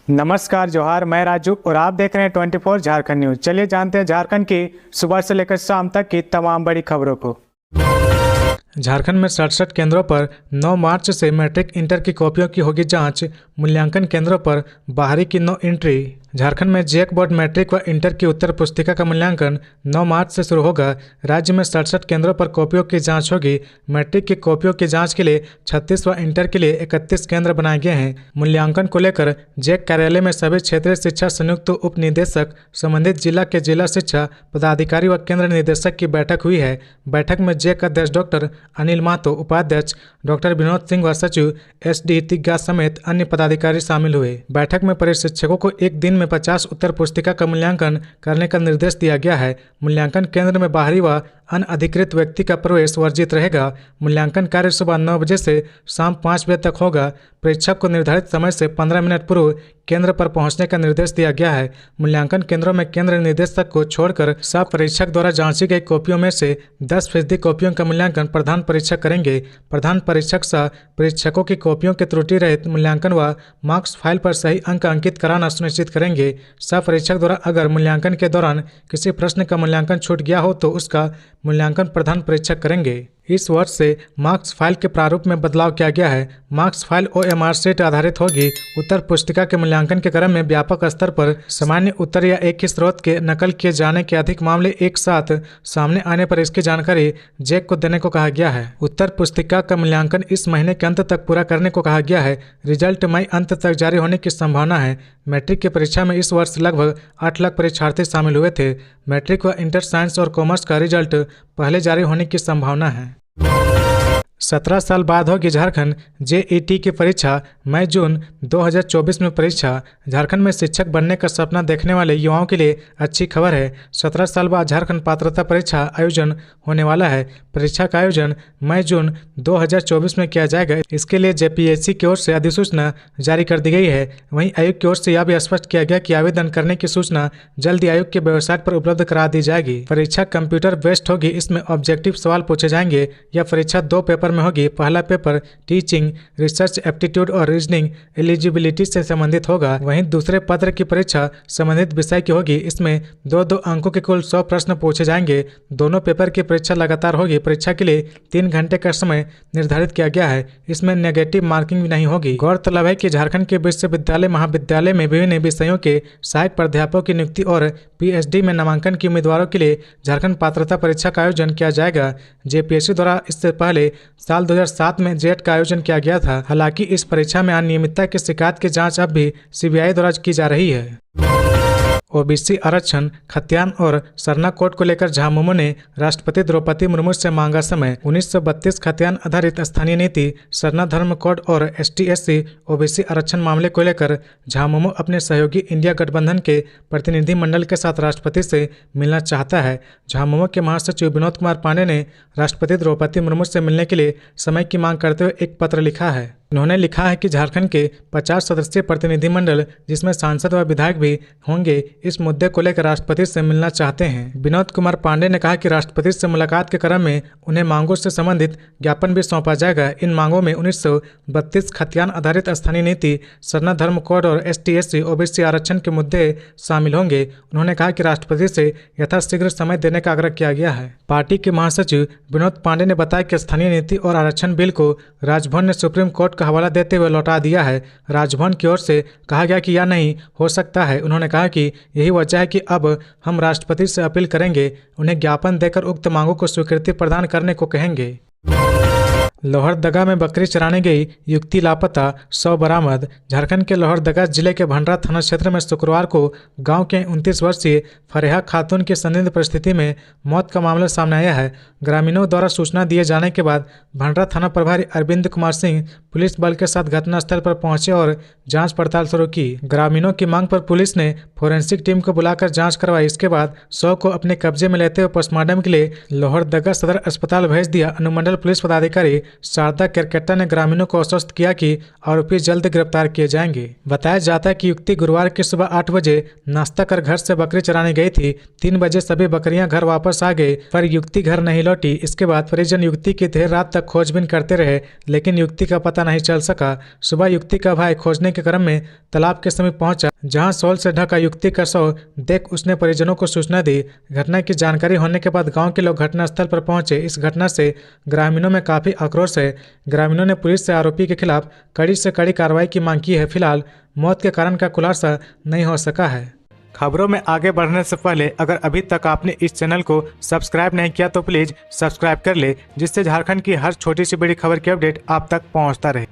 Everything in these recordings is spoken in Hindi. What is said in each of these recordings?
नमस्कार जोहार, मैं राजू और आप देख रहे हैं 24 झारखंड न्यूज। चलिए जानते हैं झारखंड की सुबह से लेकर शाम तक की तमाम बड़ी खबरों को। झारखंड में 67 केंद्रों पर 9 मार्च से मैट्रिक इंटर की कॉपियों की होगी जांच। मूल्यांकन केंद्रों पर बाहरी की नो एंट्री। झारखंड में जैक बोर्ड मैट्रिक व इंटर की उत्तर पुस्तिका का मूल्यांकन 9 मार्च से शुरू होगा। राज्य में 67 केंद्रों पर कॉपियों की जांच होगी। मैट्रिक की कॉपियों की जांच के लिए 36 व इंटर के लिए 31 केंद्र बनाए गए हैं। मूल्यांकन को लेकर जैक कार्यालय में सभी क्षेत्रीय शिक्षा संयुक्त उप निदेशक, संबंधित जिला के जिला शिक्षा पदाधिकारी व केंद्र निदेशक की बैठक हुई है। बैठक में जैक अध्यक्ष डॉक्टर अनिल महतो, उपाध्यक्ष डॉक्टर विनोद सिंह व सचिव SD तिग्गा समेत अन्य पदाधिकारी शामिल हुए। बैठक में परिशिक्षकों को एक दिन में 50 उत्तर पुस्तिका का मूल्यांकन करने का निर्देश दिया गया है। मूल्यांकन केंद्र में बाहरी व अनअधिकृत व्यक्ति का प्रवेश वर्जित रहेगा। मूल्यांकन कार्य सुबह 9 बजे से शाम 5 बजे तक होगा। परीक्षक को निर्धारित समय से 15 मिनट पूर्व केंद्र पर पहुंचने का निर्देश दिया गया है। मूल्यांकन केंद्रों में केंद्र निदेशक को छोड़कर सब परीक्षक द्वारा जांची गई कॉपियों में से 10% कॉपियों का मूल्यांकन प्रधान परीक्षक करेंगे। प्रधान परीक्षक सह परीक्षकों की कॉपियों के त्रुटि रहित मूल्यांकन व मार्क्स फाइल पर सही अंक अंकित कराना सुनिश्चित करेंगे। सब परीक्षक द्वारा अगर मूल्यांकन के दौरान किसी प्रश्न का मूल्यांकन छूट गया हो तो उसका मूल्यांकन प्रधान परीक्षक करेंगे। इस वर्ष से मार्क्स फाइल के प्रारूप में बदलाव किया गया है। मार्क्स फाइल OMR सेट आधारित होगी। उत्तर पुस्तिका के मूल्यांकन के क्रम में व्यापक स्तर पर सामान्य उत्तर या एक ही स्रोत के नकल किए जाने के अधिक मामले एक साथ सामने आने पर इसकी जानकारी जैक को देने को कहा गया है। उत्तर पुस्तिका का मूल्यांकन इस महीने के अंत तक पूरा करने को कहा गया है। रिजल्ट मई अंत तक जारी होने की संभावना है। मैट्रिक की परीक्षा में इस वर्ष लगभग 8 लाख परीक्षार्थी शामिल हुए थे। मैट्रिक व इंटर साइंस और कॉमर्स का रिजल्ट पहले जारी होने की संभावना है। 17 साल बाद होगी झारखंड JET की परीक्षा। मई जून 2024 में परीक्षा। झारखंड में शिक्षक बनने का सपना देखने वाले युवाओं के लिए अच्छी खबर है। 17 साल बाद झारखंड पात्रता परीक्षा आयोजन होने वाला है। परीक्षा का आयोजन मई जून 2024 में किया जाएगा। इसके लिए JPSC की ओर से अधिसूचना जारी कर दी गई है। वहीं आयोग की ओर से यह भी स्पष्ट किया गया कि आवेदन करने की सूचना जल्द ही आयोग की वेबसाइट पर उपलब्ध करा दी जाएगी। परीक्षा कंप्यूटर बेस्ड होगी। इसमें ऑब्जेक्टिव सवाल पूछे जाएंगे। यह परीक्षा 2 पेपर में होगी। पहला पेपर टीचिंग, रिसर्च एप्टीट्यूड और रीजनिंग एलिजिबिलिटी से संबंधित होगा। वहीं दूसरे पत्र की परीक्षा संबंधित विषय की होगी। इसमें 2-2 अंकों के कुल 100 प्रश्न पूछे जाएंगे। दोनों पेपर की परीक्षा लगातार होगी। परीक्षा के लिए 3 घंटे का समय निर्धारित किया गया है। इसमें नेगेटिव मार्किंग भी नहीं होगी। गौरतलब है कि झारखंड के विश्वविद्यालय महाविद्यालय में विभिन्न विषयों के सहायक प्राध्यापकों की नियुक्ति और PhD में नामांकन के उम्मीदवारों के लिए झारखंड पात्रता परीक्षा का आयोजन किया जाएगा। JPSC द्वारा इससे पहले साल 2007 में जेट का आयोजन किया गया था। हालांकि इस परीक्षा में अनियमितता की शिकायत की जांच अब भी CBI द्वारा की जा रही है। OBC आरक्षण, खतियान और सरना कोड को लेकर झामुमो ने राष्ट्रपति द्रौपदी मुर्मू से मांगा समय। 1932 खतियान आधारित स्थानीय नीति, सरना धर्म कोड और ST/SC OBC आरक्षण मामले को लेकर झामुमो अपने सहयोगी इंडिया गठबंधन के प्रतिनिधि मंडल के साथ राष्ट्रपति से मिलना चाहता है। झामुमो के महासचिव विनोद कुमार पांडे ने राष्ट्रपति द्रौपदी मुर्मू से मिलने के लिए समय की मांग करते हुए एक पत्र लिखा है। उन्होंने लिखा है कि झारखंड के 50 सदस्यीय प्रतिनिधिमंडल, जिसमें सांसद व विधायक भी होंगे, इस मुद्दे को लेकर राष्ट्रपति से मिलना चाहते हैं। विनोद कुमार पांडे ने कहा कि राष्ट्रपति से मुलाकात के क्रम में उन्हें मांगों से संबंधित ज्ञापन भी सौंपा जाएगा। इन मांगों में 1932 खतियान आधारित स्थानीय नीति, सरना धर्म कोड और ST/SC OBC आरक्षण के मुद्दे शामिल होंगे। उन्होंने कहा कि राष्ट्रपति से यथाशीघ्र समय देने का आग्रह किया गया है। पार्टी के महासचिव विनोद पांडे ने बताया कि स्थानीय नीति और आरक्षण बिल को राजभवन ने सुप्रीम कोर्ट का हवाला देते हुए लौटा दिया है। राजभवन की ओर से कहा गया कि यह नहीं हो सकता है। उन्होंने कहा कि यही वजह है कि अब हम राष्ट्रपति से अपील करेंगे, उन्हें ज्ञापन देकर उक्त मांगों को स्वीकृति प्रदान करने को कहेंगे। लोहरदगा में बकरी चराने गई युवती लापता, 100 बरामद। झारखंड के लोहरदगा जिले के भंडरा थाना क्षेत्र में शुक्रवार को गांव के 29 वर्षीय फरेहा खातून की संदिग्ध परिस्थिति में मौत का मामला सामने आया है। ग्रामीणों द्वारा सूचना दिए जाने के बाद भंडरा थाना प्रभारी अरविंद कुमार सिंह पुलिस बल के साथ घटनास्थल पर पहुंचे और जांच पड़ताल शुरू की। ग्रामीणों की मांग पर पुलिस ने फोरेंसिक टीम को बुलाकर जांच करवाई। इसके बाद शव को अपने कब्जे में लेते हुए पोस्टमार्टम के लिए लोहरदगा सदर अस्पताल भेज दिया। अनुमंडल पुलिस पदाधिकारी शारदा केरकेट्टा ने ग्रामीणों को आश्वस्त किया कि आरोपी जल्द गिरफ्तार किए जाएंगे। बताया जाता है कि युवती गुरुवार की सुबह 8 बजे नाश्ता कर घर से बकरी चराने गई थी। 3 बजे सभी बकरियां घर वापस आ गई, पर युवती घर नहीं लौटी। इसके बाद परिजन युवती की देर रात तक खोजबीन करते रहे, लेकिन युवती का पता नहीं चल सका। सुबह युवती का भाई खोजने के क्रम में तालाब के समीप पहुंचा, जहां शॉल से ढका युवती का शव देख उसने परिजनों को सूचना दी। घटना की जानकारी होने के बाद गांव के लोग घटनास्थल पर पहुंचे। इस घटना से ग्रामीणों में काफी आक्रोश है। ग्रामीणों ने पुलिस से आरोपी के खिलाफ कड़ी से कड़ी कार्रवाई की मांग की है। फिलहाल मौत के कारण का खुलासा नहीं हो सका है। खबरों में आगे बढ़ने से पहले अगर अभी तक आपने इस चैनल को सब्सक्राइब नहीं किया तो प्लीज सब्सक्राइब कर ले, जिससे झारखंड की हर छोटी सी बड़ी खबर की अपडेट आप तक पहुंचता रहे।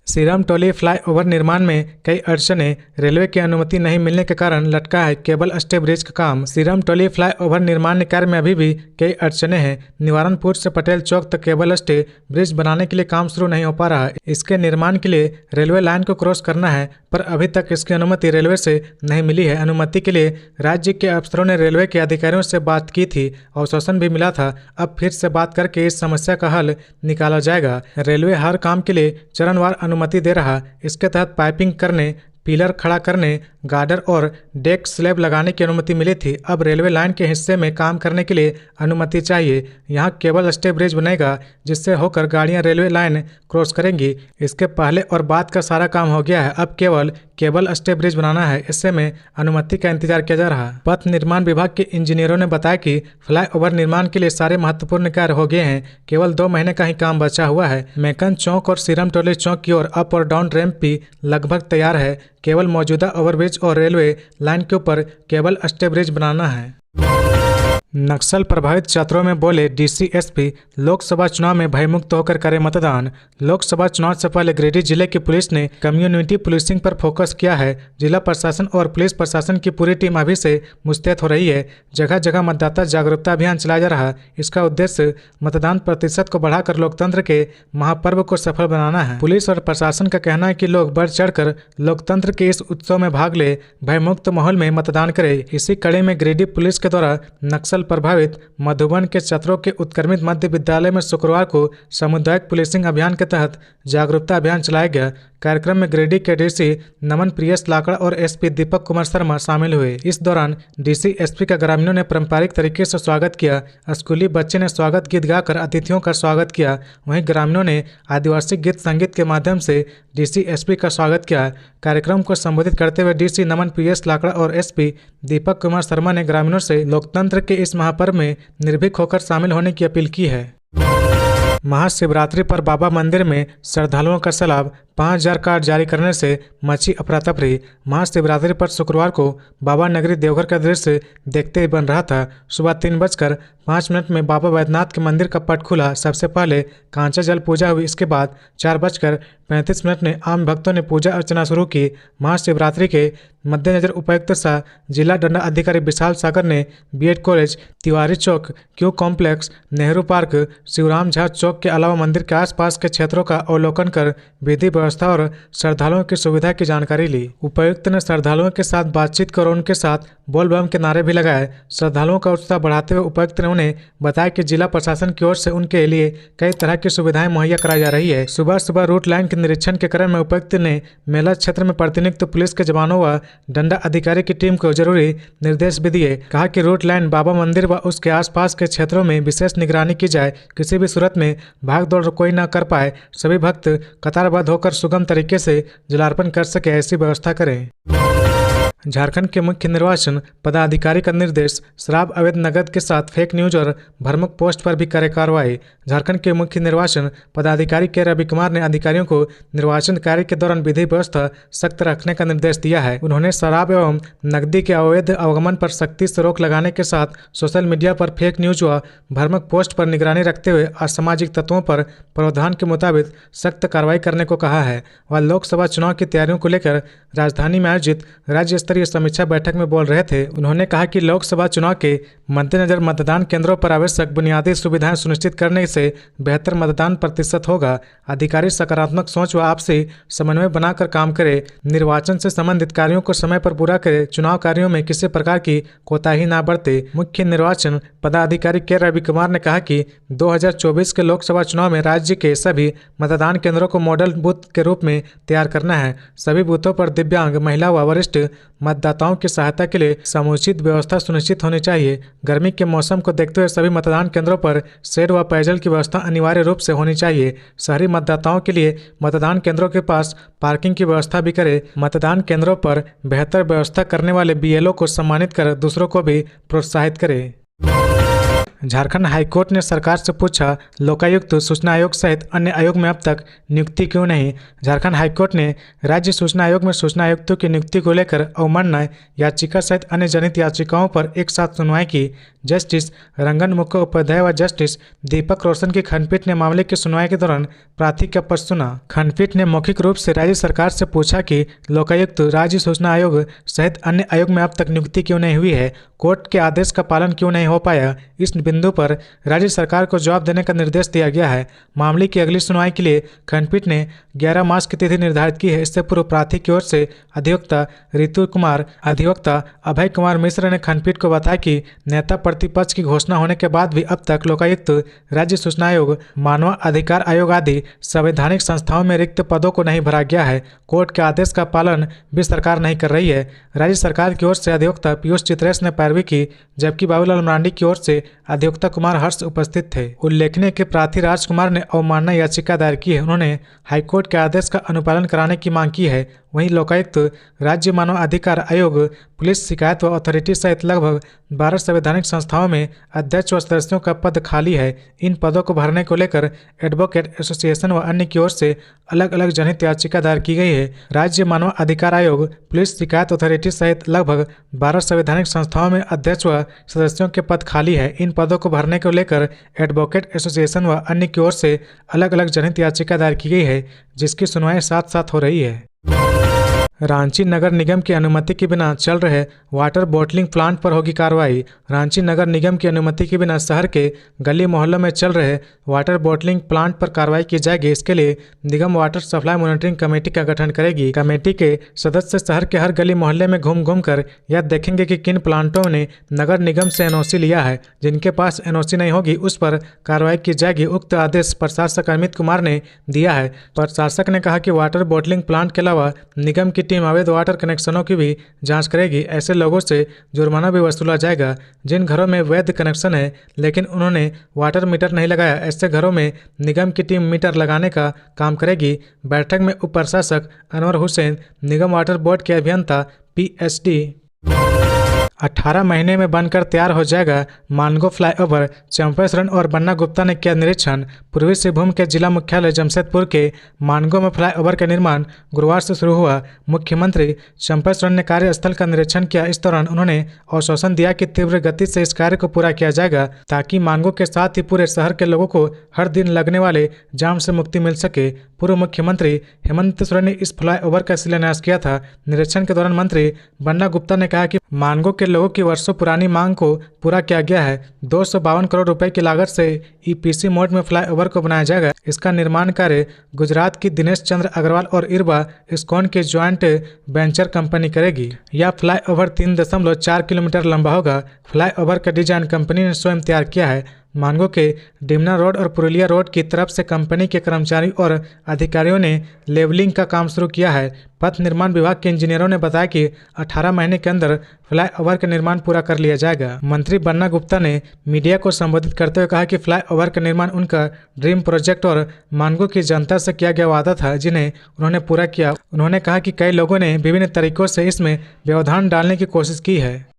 सीरम टोली फ्लाईओवर निर्माण में कई अड़चनें। रेलवे की अनुमति नहीं मिलने के कारण लटका है केबल स्टे ब्रिज का काम। सीरम टोली फ्लाईओवर निर्माण कार्य में अभी भी कई अड़चनें हैं। निवारनपुर से पटेल चौक तक केबल स्टे ब्रिज बनाने के लिए काम शुरू नहीं हो पा रहा है। इसके निर्माण के लिए रेलवे लाइन को क्रॉस करना है, पर अभी तक इसकी अनुमति रेलवे से नहीं मिली है। अनुमति के लिए राज्य के अफसरों ने रेलवे के अधिकारियों से बात की थी, आश्वासन भी मिला था। अब फिर से बात करके इस समस्या का हल निकाला जाएगा। रेलवे हर काम के लिए चरणवार अनुमति दे रहा। इसके तहत पाइपिंग करने, पिलर खड़ा करने, गार्डर और डेक स्लैब लगाने की अनुमति मिली थी। अब रेलवे लाइन के हिस्से में काम करने के लिए अनुमति चाहिए। यहाँ केबल स्टे ब्रिज बनेगा, जिससे होकर गाड़ियाँ रेलवे लाइन क्रॉस करेंगी। इसके पहले और बाद का सारा काम हो गया है, अब केवल केबल स्टे ब्रिज बनाना है। इससे में अनुमति का इंतजार किया जा रहा है। पथ निर्माण विभाग के इंजीनियरों ने बताया कि फ्लाईओवर निर्माण के लिए सारे महत्वपूर्ण कार्य हो गए हैं, केवल 2 महीने का ही काम बचा हुआ है। मैकन चौक और सीरम टोली चौक की ओर अप और डाउन रैंप भी लगभग तैयार है। केवल मौजूदा ओवरब्रिज और रेलवे लाइन के ऊपर केबल स्टे ब्रिज बनाना है। नक्सल प्रभावित क्षेत्रों में बोले डीसीएसपी, लोकसभा चुनाव में भयमुक्त होकर करें मतदान। लोकसभा चुनाव से पहले गिरिडीह जिले की पुलिस ने कम्युनिटी पुलिसिंग पर फोकस किया है। जिला प्रशासन और पुलिस प्रशासन की पूरी टीम अभी से मुस्तैद हो रही है। जगह जगह मतदाता जागरूकता अभियान चलाया जा रहा है। इसका उद्देश्य मतदान प्रतिशत को बढ़ाकर लोकतंत्र के महापर्व को सफल बनाना है। पुलिस और प्रशासन का कहना है कि लोग बढ़ चढ़कर लोकतंत्र के इस उत्सव में भाग ले, भयमुक्त माहौल में मतदान करें। इसी कड़ी में गिरिडीह पुलिस के द्वारा नक्सल प्रभावित मधुबन के छात्रों के उत्क्रमित मध्य विद्यालय में शुक्रवार को सामुदायिक पुलिसिंग अभियान के तहत जागरूकता अभियान चलाया गया। कार्यक्रम में गिरिडीह के डीसी नमन प्रियस लाकड़ा और एसपी दीपक कुमार शर्मा शामिल हुए। इस दौरान डीसी एसपी का ग्रामीणों ने पारंपरिक तरीके से स्वागत किया। स्कूली बच्चे ने स्वागत गीत गाकर अतिथियों का स्वागत किया। वहीं ग्रामीणों ने आदिवासी गीत संगीत के माध्यम से डीसी एसपी का स्वागत किया। कार्यक्रम को संबोधित करते हुए डीसी नमन प्रियस लाकड़ा और एसपी दीपक कुमार शर्मा ने ग्रामीणों से लोकतंत्र के इस महापर्व में निर्भीक होकर शामिल होने की अपील की है। महाशिवरात्रि पर बाबा मंदिर में श्रद्धालुओं का सैलाब, 5000 कार्ड जारी करने से मची अफरा तफरी। महाशिवरात्रि पर शुक्रवार को बाबा नगरी देवघर का दृश्य देखते ही बन रहा था। सुबह 3:05 में बाबा बैद्यनाथ के मंदिर का पट खुला। सबसे पहले कांचा जल पूजा हुई। इसके बाद 4:35 में आम भक्तों ने पूजा अर्चना शुरू की। महाशिवरात्रि के मद्देनजर उपायुक्त शाह, जिला दंड अधिकारी विशाल सागर ने B Ed college, Tiwari Chowk, Q complex, Nehru park, Shivram Jha Chowk के अलावा मंदिर के आसपास के क्षेत्रों का अवलोकन कर विधि व्यवस्था और श्रद्धालुओं की सुविधा की जानकारी ली। उपायुक्त ने श्रद्धालुओं के साथ बातचीत कर उनके साथ बोल बम के नारे भी लगाए। श्रद्धालुओं का उत्साह बढ़ाते हुए उपायुक्त ने उन्हें बताया कि जिला प्रशासन की ओर से उनके लिए कई तरह की सुविधाएं मुहैया कराई जा रही है। सुबह सुबह रूट लाइन के निरीक्षण के क्रम में उपायुक्त ने मेला क्षेत्र में प्रतिनियुक्त पुलिस के जवानों व दंडा अधिकारी की टीम को जरूरी निर्देश भी दिए। कहा कि रूट लाइन, बाबा मंदिर व उसके आसपास के क्षेत्रों में विशेष निगरानी की जाए। किसी भी सूरत में भाग दौड़ कोई न कर पाए, सभी भक्त कतारबद्ध होकर सुगम तरीके से जलार्पण कर सके, ऐसी व्यवस्था करें। झारखंड के मुख्य निर्वाचन पदाधिकारी का निर्देश, शराब, अवैध नकद के साथ फेक न्यूज और भ्रामक पोस्ट पर भी करे कार्रवाई। झारखंड के मुख्य निर्वाचन पदाधिकारी के रवि कुमार ने अधिकारियों को निर्वाचन कार्य के दौरान विधि व्यवस्था सख्त रखने का निर्देश दिया है। उन्होंने शराब एवं नकदी के अवैध आवागमन पर सख्ती से रोक लगाने के साथ सोशल मीडिया पर फेक न्यूज व भ्रामक पोस्ट पर निगरानी रखते हुए असामाजिक तत्वों पर प्रावधान के मुताबिक सख्त कार्रवाई करने को कहा है। वह लोकसभा चुनाव की तैयारियों को लेकर राजधानी में आयोजित राज्य स्तरीय समीक्षा बैठक में बोल रहे थे। उन्होंने कहा कि लोकसभा चुनाव के मद्देनजर मतदान केंद्रों पर आवश्यक बुनियादी सुविधाएं सुनिश्चित करने से बेहतर मतदान प्रतिशत होगा। अधिकारी सकारात्मक सोच व आपसी समन्वय बनाकर काम करें, निर्वाचन से संबंधित कार्यों को समय पर पूरा करें, चुनाव कार्यों में किसी प्रकार की कोताही न बरते। मुख्य निर्वाचन पदाधिकारी के रवि कुमार ने कहा कि 2024 के लोकसभा चुनाव में राज्य के सभी मतदान केंद्रों को मॉडल बूथ के रूप में तैयार करना है। सभी बूथों पर दिव्यांग, महिला व वरिष्ठ मतदाताओं की सहायता के लिए समुचित व्यवस्था सुनिश्चित होनी चाहिए। गर्मी के मौसम को देखते हुए सभी मतदान केंद्रों पर शेड व पेयजल की व्यवस्था अनिवार्य रूप से होनी चाहिए। शहरी मतदाताओं के लिए मतदान केंद्रों के पास पार्किंग की व्यवस्था भी करें। मतदान केंद्रों पर बेहतर व्यवस्था करने वाले BLO को सम्मानित कर दूसरों को भी प्रोत्साहित करें। झारखंड हाईकोर्ट ने सरकार से पूछा, लोकायुक्त, सूचना आयोग सहित अन्य आयोग में अब तक नियुक्ति क्यों नहीं। झारखंड हाईकोर्ट ने राज्य सूचना आयोग में सूचना आयुक्तों की नियुक्ति को लेकर अवमानना याचिका सहित अन्य जनहित याचिकाओं पर एक साथ सुनवाई की। जस्टिस रंगन मुखोपाध्याय व जस्टिस दीपक रोशन की खंडपीठ ने मामले की सुनवाई के दौरान प्रार्थी का पक्ष सुना। खंडपीठ ने मौखिक रूप से राज्य सरकार से पूछा कि लोकायुक्त, राज्य सूचना आयोग सहित अन्य आयोग में अब तक नियुक्ति क्यों नहीं हुई है, कोर्ट के आदेश का पालन क्यों नहीं हो पाया। इस बिंदु पर राज्य सरकार को जवाब देने का निर्देश दिया गया है। मामले की अगली सुनवाई के लिए खंडपीठ ने 11 मार्च की तिथि निर्धारित की है। इससे पूर्व प्रार्थी की ओर से अधिवक्ता रितु कुमार, अधिवक्ता अभय कुमार मिश्र ने खंडपीठ को बताया कि नेता प्रतिपक्ष की घोषणा होने के बाद भी अब तक लोकायुक्त, राज्य सूचना आयोग, मानव अधिकार आयोग आदि संवैधानिक संस्थाओं में रिक्त पदों को नहीं भरा गया है। कोर्ट के आदेश का पालन भी सरकार नहीं कर रही है। राज्य सरकार की ओर से अधिवक्ता पीयूष चित्रेश ने पैरवी की, जबकि बाबूलाल मरांडी की ओर से अधिवक्ता कुमार हर्ष उपस्थित थे। उल्लेखनीय कि प्रार्थी राजकुमार ने अवमानना याचिका दायर की है। उन्होंने हाईकोर्ट के आदेश का अनुपालन कराने की मांग की है। वहीं लोकायुक्त, राज्य मानव अधिकार आयोग, पुलिस शिकायत व अथॉरिटी सहित लगभग 12 संवैधानिक संस्थाओं में अध्यक्ष व सदस्यों का पद खाली है। इन पदों को भरने को लेकर एडवोकेट एसोसिएशन व अन्य की ओर से अलग अलग जनहित याचिका दायर की गई है। राज्य मानव अधिकार आयोग, पुलिस शिकायत अथॉरिटी सहित लगभग 12 संवैधानिक संस्थाओं में अध्यक्ष व सदस्यों के पद खाली है। इन पदों को भरने को लेकर एडवोकेट एसोसिएशन व अन्य की ओर से अलग अलग जनहित याचिका दायर की गई है, जिसकी सुनवाई साथ साथ हो रही है। रांची नगर निगम की अनुमति के बिना चल रहे वाटर बॉटलिंग प्लांट पर होगी कार्रवाई। रांची नगर निगम की अनुमति के बिना शहर के गली मोहल्लों में चल रहे वाटर बॉटलिंग प्लांट पर कार्रवाई की जाएगी। इसके लिए निगम वाटर सप्लाई मॉनिटरिंग कमेटी का गठन करेगी। कमेटी के सदस्य शहर के हर गली मोहल्ले में घूम घूम कर यह देखेंगे कि किन प्लांटों ने नगर निगम से NOC लिया है। जिनके पास NOC नहीं होगी उस पर कार्रवाई की जाएगी। उक्त आदेश प्रशासक अमित कुमार ने दिया है। प्रशासक ने कहा कि वाटर बॉटलिंग प्लांट के अलावा निगम की टीम अवैध वाटर कनेक्शनों की भी जांच करेगी। ऐसे लोगों से जुर्माना भी वसूला जाएगा जिन घरों में वैध कनेक्शन है लेकिन उन्होंने वाटर मीटर नहीं लगाया। ऐसे घरों में निगम की टीम मीटर लगाने का काम करेगी। बैठक में उप प्रशासक अनवर हुसैन, निगम वाटर बोर्ड के अभियंता PhD 18 महीने में बनकर तैयार हो जाएगा मानगो फ्लाईओवर। चंपेश्वरन और बन्ना गुप्ता ने किया निरीक्षण। पूर्वी सिंहभूम के जिला मुख्यालय जमशेदपुर के मानगो में फ्लाईओवर का निर्माण गुरुवार से शुरू हुआ। मुख्यमंत्री चंपेश्वरन ने कार्यस्थल का निरीक्षण किया। इस दौरान उन्होंने आश्वासन दिया कि तीव्र गति से इस कार्य को पूरा किया जाएगा ताकि मानगो के साथ ही पूरे शहर के लोगों को हर दिन लगने वाले जाम से मुक्ति मिल सके। पूर्व मुख्यमंत्री हेमंत सोरेन ने इस फ्लाईओवर का शिलान्यास किया था। निरीक्षण के दौरान मंत्री बन्ना गुप्ता ने कहा कि मानगो के लोगों की वर्षों पुरानी मांग को पूरा किया गया है। 252 करोड़ रुपए की लागत से EPC मोड में फ्लाईओवर को बनाया जाएगा। इसका निर्माण कार्य गुजरात की दिनेश चंद्र अग्रवाल और इरबा इस्कॉन की ज्वाइंट वेंचर कंपनी करेगी। यह फ्लाईओवर 3.4 किलोमीटर लंबा होगा। फ्लाईओवर का डिजाइन कंपनी ने स्वयं तैयार किया है। मानगो के डिमना रोड और पुरुलिया रोड की तरफ से कंपनी के कर्मचारी और अधिकारियों ने लेवलिंग का काम शुरू किया है। पथ निर्माण विभाग के इंजीनियरों ने बताया कि 18 महीने के अंदर फ्लाईओवर का निर्माण पूरा कर लिया जाएगा। मंत्री बन्ना गुप्ता ने मीडिया को संबोधित करते हुए कहा कि फ्लाईओवर का निर्माण उनका ड्रीम प्रोजेक्ट और मानगो की जनता से किया गया वादा था जिन्हें उन्होंने पूरा किया। उन्होंने कहा कि कई लोगों ने विभिन्न तरीकों से इसमें व्यवधान डालने की कोशिश की है।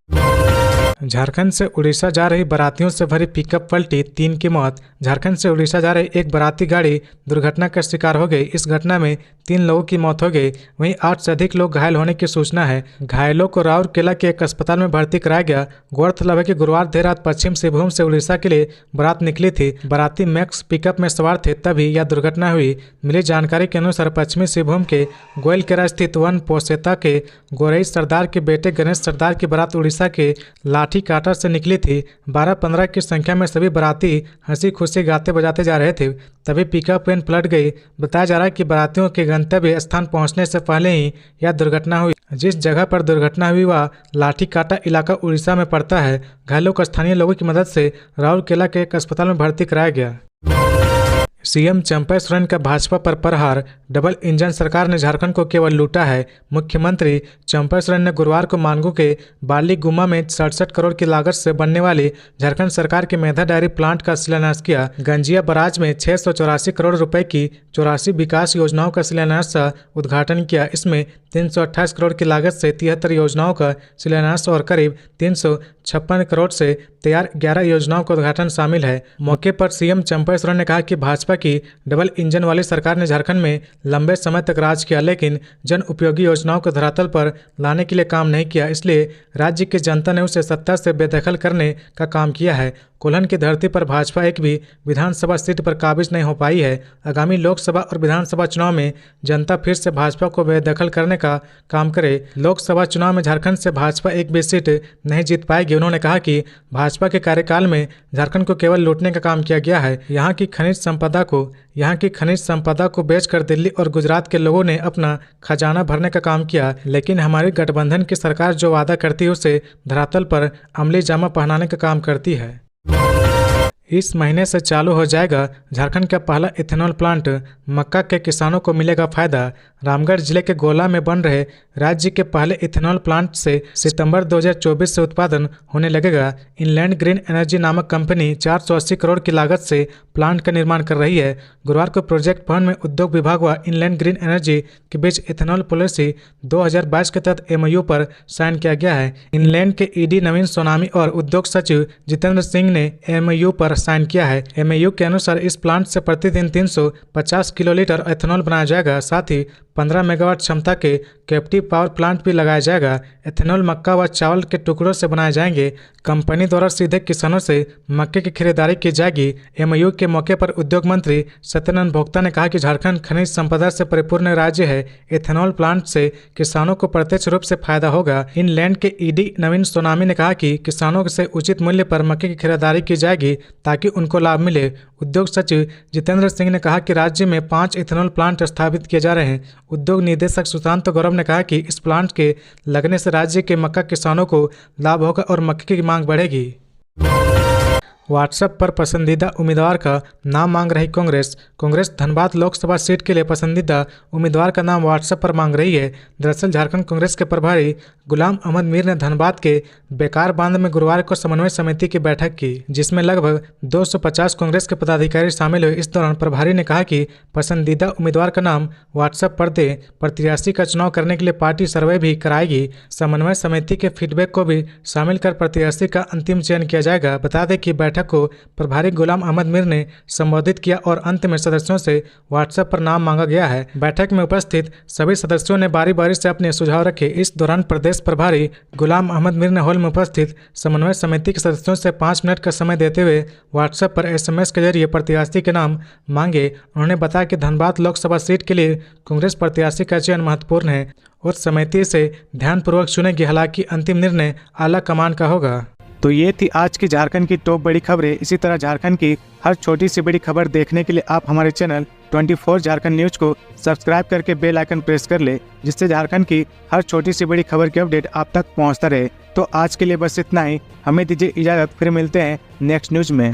झारखंड से उड़ीसा जा रही बारातियों से भरी पिकअप पलटी, 3 की मौत। झारखंड से उड़ीसा जा रही एक बाराती गाड़ी दुर्घटना का शिकार हो गई। इस घटना में 3 लोगों की मौत हो गई, वहीं 8 से अधिक लोग घायल होने की सूचना है। घायलों को राउरकेला के एक अस्पताल में भर्ती कराया गया। गौरतलब है कि गुरुवार देर रात पश्चिम सिंहभूम से उड़ीसा के लिए बारात निकली थी। बाराती मैक्स पिकअप में सवार थे, तभी यह दुर्घटना हुई। मिली जानकारी के अनुसार पश्चिमी सिंहभूम के गोयलकेरा स्थित वन पोसेता के गोरई सरदार के बेटे गणेश सरदार की बारात उड़ीसा के लाठी काटा से निकली थी। 12-15 की संख्या में सभी बाराती हंसी खुशी गाते बजाते जा रहे थे, तभी पिकअप वैन पलट गई। बताया जा रहा है कि बारातियों के गंतव्य स्थान पहुंचने से पहले ही यह दुर्घटना हुई। जिस जगह पर दुर्घटना हुई वह लाठी काटा इलाका उड़ीसा में पड़ता है। घायलों को स्थानीय लोगों की मदद से राउरकेला के एक अस्पताल में भर्ती कराया गया। सीएम चंपा सोरेन का भाजपा पर प्रहार, डबल इंजन सरकार ने झारखंड को केवल लूटा है। मुख्यमंत्री चंपा सोरेन ने गुरुवार को मानगो के बालीगुम्मा में 67 करोड़ की लागत से बनने वाली झारखंड सरकार के मेधा डायरी प्लांट का शिलान्यास किया। गंजिया बराज में 684 करोड़ रुपए की 84 विकास योजनाओं का शिलान्यास का उद्घाटन किया। इसमें 328 करोड़ की लागत से 73 योजनाओं का शिलान्यास और करीब 356 करोड़ से तैयार 11 योजनाओं का उद्घाटन शामिल है। मौके पर सीएम चंपा सोरेन ने कहा कि भाजपा की डबल इंजन वाली सरकार ने झारखंड में लंबे समय तक राज किया, लेकिन जन उपयोगी योजनाओं को धरातल पर लाने के लिए काम नहीं किया। इसलिए राज्य की जनता ने उसे सत्ता से बेदखल करने का काम किया है। कोल्हन की धरती पर भाजपा एक भी विधानसभा सीट पर काबिज नहीं हो पाई है। आगामी लोकसभा और विधानसभा चुनाव में जनता फिर से भाजपा को बेदखल करने का काम करे। लोकसभा चुनाव में झारखंड से भाजपा एक भी सीट नहीं जीत पाएगी। उन्होंने कहा कि भाजपा के कार्यकाल में झारखंड को केवल लूटने का काम किया गया है। यहाँ की खनिज संपदा को बेचकर दिल्ली और गुजरात के लोगों ने अपना खजाना भरने का काम किया, लेकिन हमारी गठबंधन की सरकार जो वादा करती है उसे धरातल पर अमली जामा पहनाने का काम करती है। इस महीने से चालू हो जाएगा झारखंड का पहला इथेनॉल प्लांट, मक्का के किसानों को मिलेगा फायदा। रामगढ़ जिले के गोला में बन रहे राज्य के पहले इथेनॉल प्लांट से सितंबर 2024 से उत्पादन होने लगेगा। इनलैंड ग्रीन एनर्जी नामक कंपनी 480 करोड़ की लागत से प्लांट का निर्माण कर रही है। गुरुवार को प्रोजेक्ट भवन में उद्योग विभाग व इनलैंड ग्रीन एनर्जी के बीच इथेनॉल पॉलिसी 2022 के तहत MOU पर साइन किया गया है। इनलैंड के ED नवीन सोनामी और उद्योग सचिव जितेंद्र सिंह ने MOU पर साइन किया है। MOU के अनुसार इस प्लांट से प्रतिदिन 350 किलोलीटर एथेनॉल बनाया जाएगा। साथ ही 15 मेगावाट क्षमता के कैप्टिव पावर प्लांट भी लगाया जाएगा। एथेनॉल मक्का व चावल के टुकड़ों से बनाए जाएंगे। कंपनी द्वारा सीधे किसानों से मक्के की खरीदारी की जाएगी। MOU के मौके पर उद्योग मंत्री सत्यानंद भोक्ता ने कहा कि झारखंड खनिज संपदा से परिपूर्ण राज्य है। एथेनॉल प्लांट से किसानों को प्रत्यक्ष रूप से फायदा होगा। इनलैंड के ED नवीन सोनामी ने कहा कि किसानों से उचित मूल्य पर मक्के की खरीदारी की जाएगी ताकि उनको लाभ मिले। उद्योग सचिव जितेंद्र सिंह ने कहा कि राज्य में 5 इथेनॉल प्लांट स्थापित किए जा रहे हैं। उद्योग निदेशक सुशांत गौरव ने कहा कि इस प्लांट के लगने से राज्य के मक्का किसानों को लाभ होगा और मक्के की मांग बढ़ेगी। व्हाट्सएप पर पसंदीदा उम्मीदवार का नाम मांग रही कांग्रेस धनबाद लोकसभा सीट के लिए पसंदीदा उम्मीदवार का नाम व्हाट्सएप पर मांग रही है। दरअसल झारखंड कांग्रेस के प्रभारी गुलाम अहमद मीर ने धनबाद के बेकार बांध में गुरुवार को समन्वय समिति की बैठक की, जिसमें लगभग 250 कांग्रेस के पदाधिकारी शामिल हुए। इस दौरान प्रभारी ने कहा कि पसंदीदा उम्मीदवार का नाम व्हाट्सएप पर दे। प्रत्याशी का चुनाव करने के लिए पार्टी सर्वे भी कराएगी। समन्वय समिति के फीडबैक को भी शामिल कर प्रत्याशी का अंतिम चयन किया जाएगा। बता दें कि बैठक को प्रभारी गुलाम अहमद मीर ने संबोधित किया और अंत में सदस्यों से व्हाट्सएप पर नाम मांगा गया है। बैठक में उपस्थित सभी सदस्यों ने बारी बारी से अपने सुझाव रखे। इस दौरान प्रदेश प्रभारी गुलाम अहमद मीर ने हॉल में उपस्थित समन्वय समिति के सदस्यों से 5 मिनट का समय देते हुए व्हाट्सएप पर SMS के जरिए प्रत्याशी के नाम मांगे। उन्होंने बताया कि धनबाद लोकसभा सीट के लिए कांग्रेस प्रत्याशी का चयन महत्वपूर्ण है और समिति से ध्यानपूर्वक चुनेगी। हालांकि अंतिम निर्णय आला कमान का होगा। तो ये थी आज की झारखंड की टॉप बड़ी खबरें। इसी तरह झारखंड की हर छोटी सी बड़ी खबर देखने के लिए आप हमारे चैनल 24 झारखंड न्यूज को सब्सक्राइब करके बेल आइकन प्रेस कर ले, जिससे झारखंड की हर छोटी सी बड़ी खबर की अपडेट आप तक पहुंचता रहे। तो आज के लिए बस इतना ही। हमें दीजिए इजाज़त, फिर मिलते हैं नेक्स्ट न्यूज में।